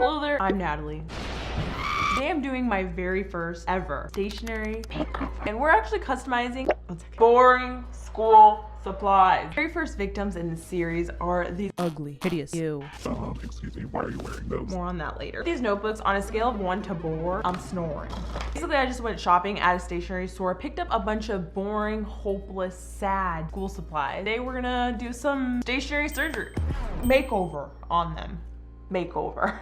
Hello there, I'm Natalie. Today I'm doing my very first ever stationery makeover. And we're actually customizing boring school supplies. The very first victims in the series are these ugly, hideous, ew. Excuse me, why are you wearing those? More on that later. These notebooks, on a scale of 1 to bore, I'm snoring. Basically, I just went shopping at a stationery store, picked up a bunch of boring, hopeless, sad school supplies. Today we're gonna do some stationery surgery. Makeover on them. Makeover.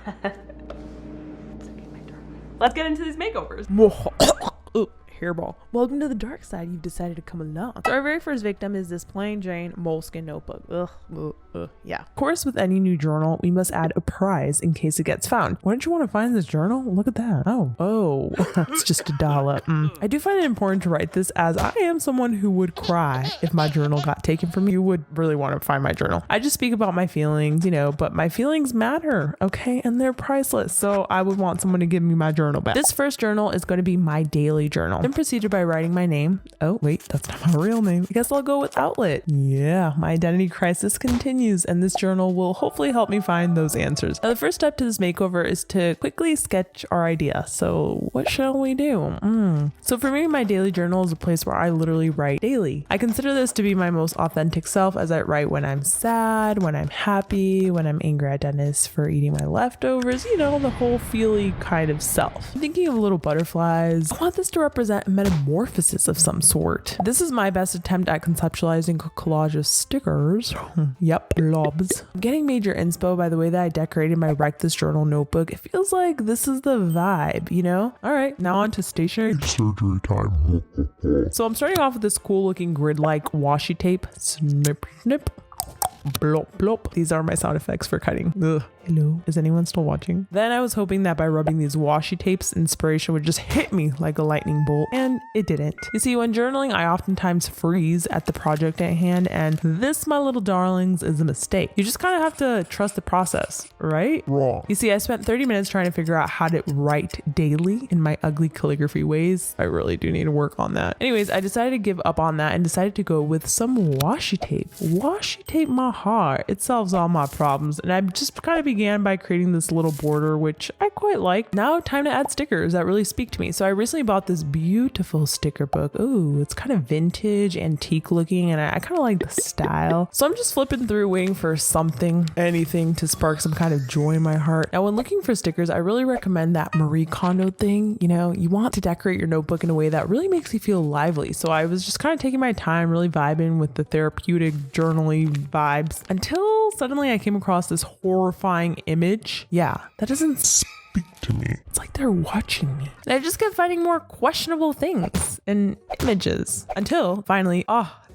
Let's get into these makeovers. Hairball. Welcome to the dark side. You've decided to come along. So our very first victim is this plain Jane moleskin notebook. Yeah. Of course, with any new journal, we must add a prize in case it gets found. Why don't you want to find this journal? Look at that. Oh, it's just a dollar. I do find it important to write this as I am someone who would cry if my journal got taken from me. You would really want to find my journal. I just speak about my feelings, but my feelings matter, okay? And they're priceless. So I would want someone to give me my journal back. This first journal is going to be my daily journal. Then proceeded by writing my name. Oh, wait, that's not my real name. I guess I'll go with outlet. Yeah, my identity crisis continues, and this journal will hopefully help me find those answers. Now, the first step to this makeover is to quickly sketch our idea. So what shall we do? So for me, my daily journal is a place where I literally write daily. I consider this to be my most authentic self, as I write when I'm sad, when I'm happy, when I'm angry at Dennis for eating my leftovers, the whole feely kind of self. I'm thinking of little butterflies. I want this to represent a metamorphosis of some sort. This is my best attempt at conceptualizing a collage of stickers. Yep, blobs. I'm getting major inspo by the way that I decorated my Wreck This Journal notebook. It feels like this is the vibe, All right, now on to stationery. Surgery time. So I'm starting off with this cool looking grid-like washi tape. Snip, snip. Blop, blop. These are my sound effects for cutting. Ugh. Hello, is anyone still watching? Then I was hoping that by rubbing these washi tapes, inspiration would just hit me like a lightning bolt, and it didn't. You see, when journaling, I oftentimes freeze at the project at hand, and this, my little darlings, is a mistake. You just kind of have to trust the process, right? Wrong. You see, I spent 30 minutes trying to figure out how to write daily in my ugly calligraphy ways. I really do need to work on that. Anyways, I decided to give up on that and decided to go with some washi tape. Washi tape my heart. It solves all my problems, and I just kind of began by creating this little border, which I quite like. Now time to add stickers that really speak to me. So I recently bought this beautiful sticker book. Ooh, it's kind of vintage, antique looking, and I kind of like the style. So I'm just flipping through waiting for anything to spark some kind of joy in my heart. Now when looking for stickers, I really recommend that Marie Kondo thing. You want to decorate your notebook in a way that really makes you feel lively. So I was just kind of taking my time, really vibing with the therapeutic journaling vibes until suddenly I came across this horrifying image. Yeah, that doesn't Speak to me. It's like they're watching me. And I just kept finding more questionable things and images until finally,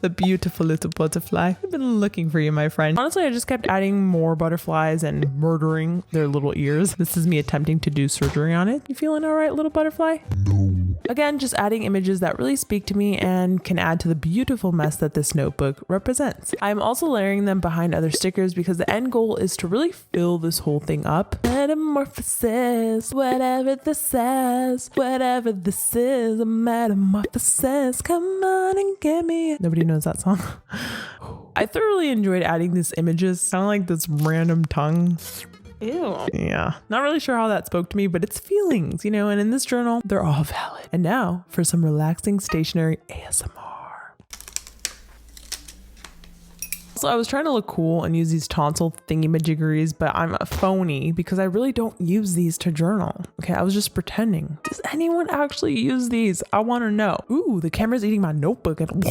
the beautiful little butterfly. I've been looking for you, my friend. Honestly, I just kept adding more butterflies and murdering their little ears. This is me attempting to do surgery on it. You feeling all right, little butterfly? No. Again, just adding images that really speak to me and can add to the beautiful mess that this notebook represents. I'm also layering them behind other stickers because the end goal is to really fill this whole thing up. Metamorphosis, whatever this says, whatever this is, a metamorphosis. Come on and get me. Nobody knows that song. I thoroughly enjoyed adding these images. Kind of like this random tongue. Ew. Yeah. Not really sure how that spoke to me, but it's feelings, and in this journal, they're all valid. And now for some relaxing stationery ASMR. So I was trying to look cool and use these tonsil thingy-majiggeries, but I'm a phony because I really don't use these to journal. Okay, I was just pretending. Does anyone actually use these? I want to know. Ooh, the camera's eating my notebook and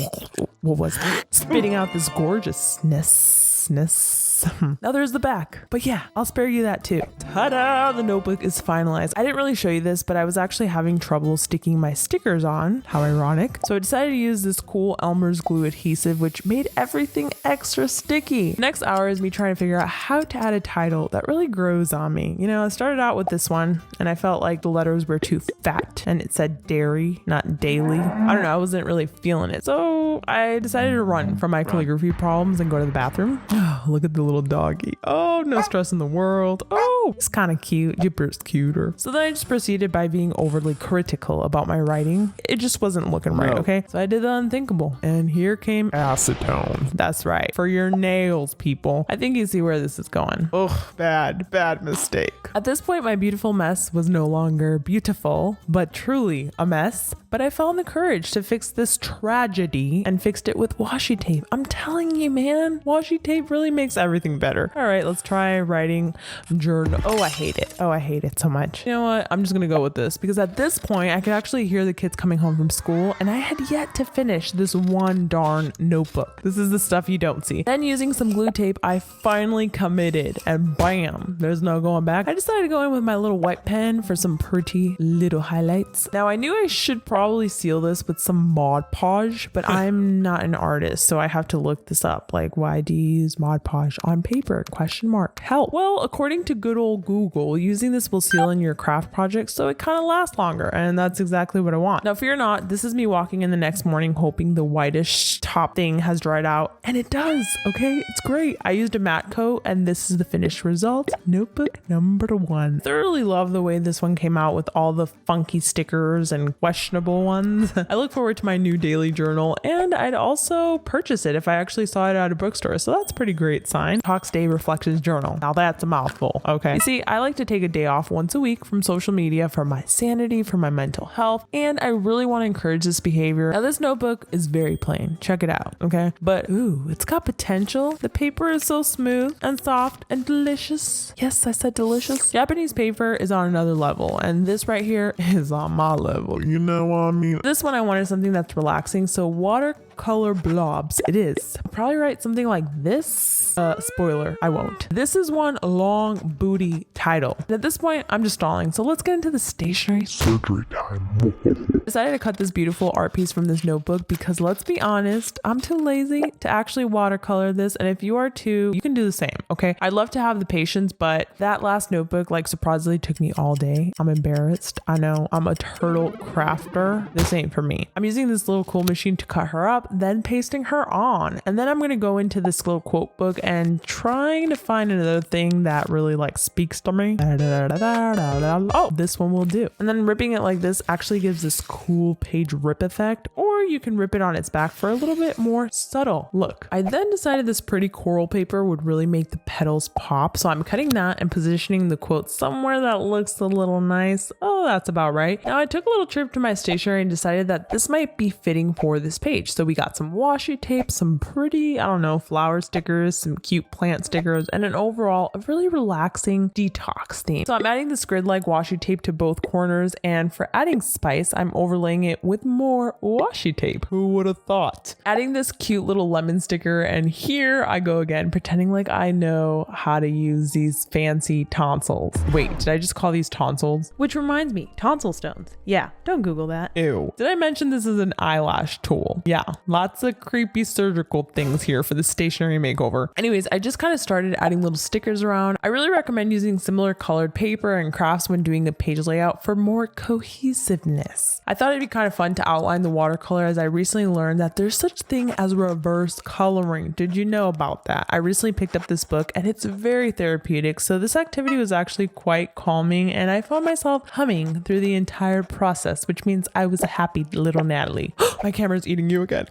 what was it? Spitting out this gorgeousness. Now there's the back, but yeah, I'll spare you that too. Ta-da! The notebook is finalized. I didn't really show you this, but I was actually having trouble sticking my stickers on. How ironic. So I decided to use this cool Elmer's glue adhesive, which made everything extra sticky. The next hour is me trying to figure out how to add a title that really grows on me. I started out with this one and I felt like the letters were too fat and it said dairy, not daily. I don't know, I wasn't really feeling it. So I decided to run from my calligraphy problems and go to the bathroom. Look at the little doggy. Oh, no stress in the world. Oh, it's kind of cute. Jipper's cuter. So then I just proceeded by being overly critical about my writing. It just wasn't looking right, okay? So I did the unthinkable. And here came acetone. That's right. For your nails, people. I think you see where this is going. Ugh, bad mistake. At this point, my beautiful mess was no longer beautiful, but truly a mess. But I found the courage to fix this tragedy and fixed it with washi tape. I'm telling you, man, washi tape really makes everything better. All right, let's try writing journal. Oh, I hate it. Oh, I hate it so much. You know what? I'm just going to go with this because at this point, I could actually hear the kids coming home from school and I had yet to finish this one darn notebook. This is the stuff you don't see. Then using some glue tape, I finally committed and bam, there's no going back. I decided to go in with my little white pen for some pretty little highlights. Now I knew I should probably seal this with some Mod Podge, but I'm not an artist, so I have to look this up. Like, why do you use Mod Podge on paper? Question mark. Help. Well, according to good old Google, using this will seal in your craft project so it kind of lasts longer, and that's exactly what I want. Now, fear not, this is me walking in the next morning hoping the whitish top thing has dried out, and it does, okay? It's great. I used a matte coat, and this is the finished result. Notebook number 1. Thoroughly love the way this one came out with all the funky stickers and questionable ones. I look forward to my new daily journal, and I'd also purchase it if I actually saw it at a bookstore, so that's a pretty great sign. Detox Day Reflections Journal. Now that's a mouthful, okay? You see, I like to take a day off once a week from social media for my sanity, for my mental health, and I really want to encourage this behavior. Now this notebook is very plain. Check it out, okay? But ooh, it's got potential. The paper is so smooth and soft and delicious. Yes, I said delicious. Japanese paper is on another level, and this right here is on my level. You know what I mean? This one I wanted something that's relaxing, so watercolor blobs it is. I'll probably write something like this. Spoiler, I won't. This is one long booty title. And at this point, I'm just stalling, so let's get into the stationery. Surgery time. I decided to cut this beautiful art piece from this notebook because let's be honest, I'm too lazy to actually watercolor this, and if you are too, you can do the same, okay? I'd love to have the patience, but that last notebook like surprisingly took me all day. I'm embarrassed. I know I'm a turtle crafter. This ain't for me. I'm using this little cool machine to cut her up, then pasting her on, and then I'm gonna go into this little quote book and trying to find another thing that really like speaks to me. Oh, this one will do. And then ripping it like this actually gives this cool page rip effect, or you can rip it on its back for a little bit more subtle look. I then decided this pretty coral paper would really make the petals pop, so I'm cutting that and positioning the quote somewhere that looks a little nice. Oh, that's about right. Now I took a little trip to my stationery and decided that this might be fitting for this page. So we got some washi tape, some pretty, I don't know, flower stickers, some cute plant stickers, and an overall a really relaxing detox theme. So I'm adding this grid-like washi tape to both corners, and for adding spice, I'm overlaying it with more washi tape. Who would have thought? Adding this cute little lemon sticker, and here I go again, pretending like I know how to use these fancy tonsils. Wait, did I just call these tonsils? Which reminds me, tonsil stones. Yeah, don't Google that. Ew. Did I mention this is an eyelash tool? Yeah, lots of creepy surgical things here for the stationery makeover. Anyways, I just kind of started adding little stickers around. I really recommend using similar colored paper and crafts when doing a page layout for more cohesiveness. I thought it'd be kind of fun to outline the watercolor, as I recently learned that there's such thing as reverse coloring. Did you know about that? I recently picked up this book and it's very therapeutic, so this activity was actually quite calming and I found myself humming through the entire process, which means I was a happy little Natalie. My camera's eating you again.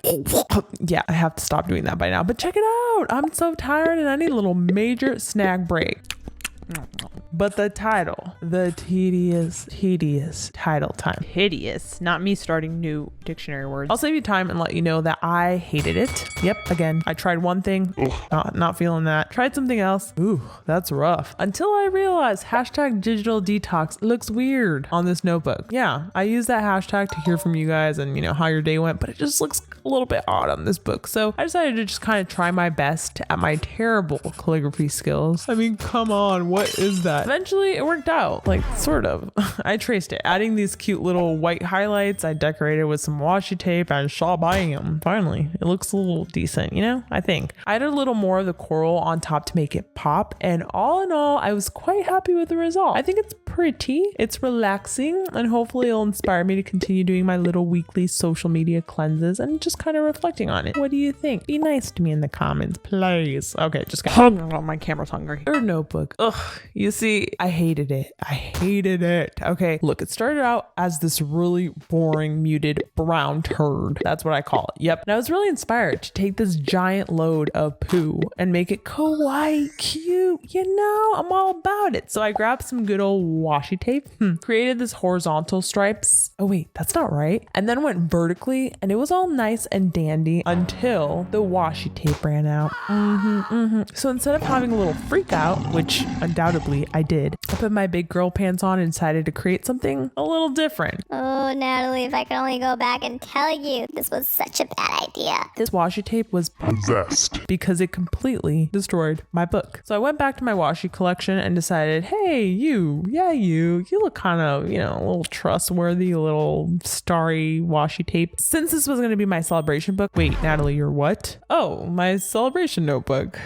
Yeah, I have to stop doing that by now, but check it out. I'm so tired and I need a little major snack break. But the title, the tedious title time. Hideous, not me starting new dictionary words. I'll save you time and let you know that I hated it. Yep, again, I tried one thing, not feeling that. Tried something else. Ooh, that's rough. Until I realized hashtag digital detox looks weird on this notebook. Yeah, I use that hashtag to hear from you guys and you know how your day went, but it just looks a little bit odd on this book. So I decided to just kind of try my best at my terrible calligraphy skills. I mean, come on, what is that? but eventually it worked out, like sort of. I traced it, adding these cute little white highlights. I decorated with some washi tape and shabam. Finally, it looks a little decent, you know, I think. I added a little more of the coral on top to make it pop, and all in all, I was quite happy with the result. I think it's pretty, it's relaxing, and hopefully it'll inspire me to continue doing my little weekly social media cleanses and just kind of reflecting on it. What do you think? Be nice to me in the comments, please. Okay, just kidding. Oh, my camera's hungry. Third notebook. Ugh, you see, I hated it. I hated it. Okay, look, it started out as this really boring, muted brown turd. That's what I call it. Yep. And I was really inspired to take this giant load of poo and make it kawaii cute. You know, I'm all about it. So I grabbed some good old washi tape, created this horizontal stripes. Oh wait, that's not right. And then went vertically, and it was all nice and dandy until the washi tape ran out. So instead of having a little freak out, which undoubtedly I did, I put my big girl pants on and decided to create something a little different. Oh, Natalie, if I could only go back and tell you this was such a bad idea. This washi tape was Possessed. because it completely destroyed my book. So I went back to my washi collection and decided, hey, you look kind of, you know, a little trustworthy, a little starry washi tape. Since this was going to be my celebration book, wait, Natalie, you're what? Oh, my celebration notebook.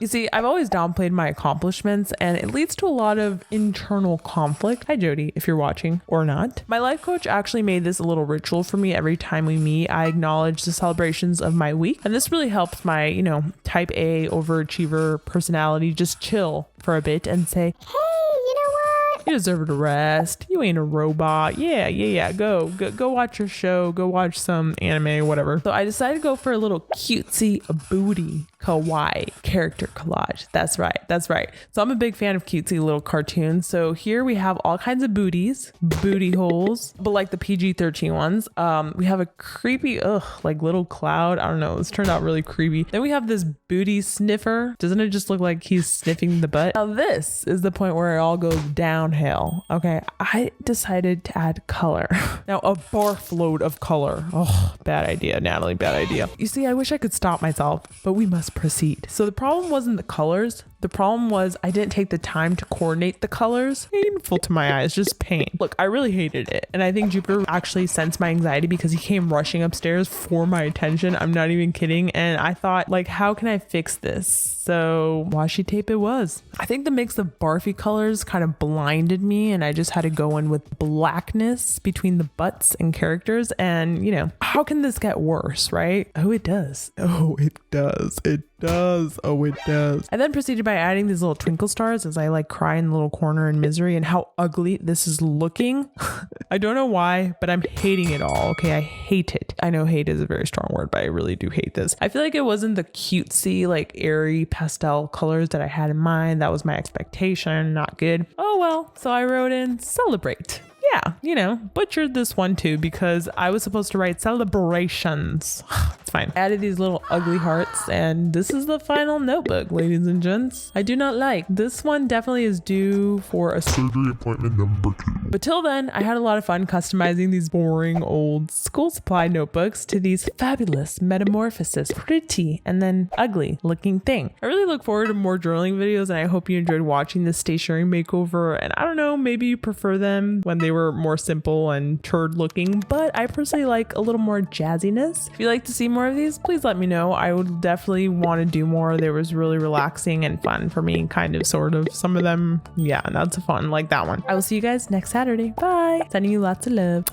You see, I've always downplayed my accomplishments, and it leads to a lot of internal conflict. Hi, Jody, if you're watching or not. My life coach actually made this a little ritual for me. Every time we meet, I acknowledge the celebrations of my week, and this really helps my, you know, type A overachiever personality just chill for a bit and say, Hey, you know what? you deserve to rest. You ain't a robot. Yeah. Go watch your show. Go watch some anime, whatever. So I decided to go for a little cutesy booty kawaii character collage. That's right. So I'm a big fan of cutesy little cartoons. So here we have all kinds of booties, booty holes, but like the PG-13 ones. We have a creepy, like little cloud. I don't know. This turned out really creepy. Then we have this booty sniffer. Doesn't it just look like he's sniffing the butt? Now this is the point where it all goes downhill. Okay, I decided to add color. Now a barf load of color. Oh, bad idea, Natalie, bad idea. You see, I wish I could stop myself, but we must proceed. So the problem wasn't the colors. The problem was I didn't take the time to coordinate the colors. Painful to my eyes, just pain. Look, I really hated it. And I think Jupiter actually sensed my anxiety because he came rushing upstairs for my attention. I'm not even kidding. And I thought, like, how can I fix this? So washi tape it was. I think the mix of barfy colors kind of blinded me, and I just had to go in with blackness between the butts and characters. And, you know, how can this get worse, right? Oh, it does. Oh, it does. It does. Oh, it does. I then proceeded by adding these little twinkle stars as I like cry in the little corner in misery and how ugly this is looking. I don't know why, but I'm hating it all. Okay, I hate it. I know hate is a very strong word, but I really do hate this. I feel like it wasn't the cutesy, like airy pastel colors that I had in mind. That was my expectation. Not good. Oh well. So I wrote in celebrate. Yeah, you know, butchered this one too because I was supposed to write celebrations. It's fine. I added these little ugly hearts, and this is the final notebook, ladies and gents. I do not like. This one definitely is due for a Surgery appointment number 2. But till then, I had a lot of fun customizing these boring old school supply notebooks to these fabulous metamorphosis, pretty and then ugly looking thing. I really look forward to more journaling videos, and I hope you enjoyed watching this stationery makeover. And I don't know, maybe you prefer them when they were more simple and turd looking, but I personally like a little more jazziness. If you'd like to see more of these, please let me know. I would definitely want to do more. They was really relaxing and fun for me, kind of, sort of. Some of them, yeah, that's fun, like that one. I will see you guys next Saturday. Bye. Sending you lots of love.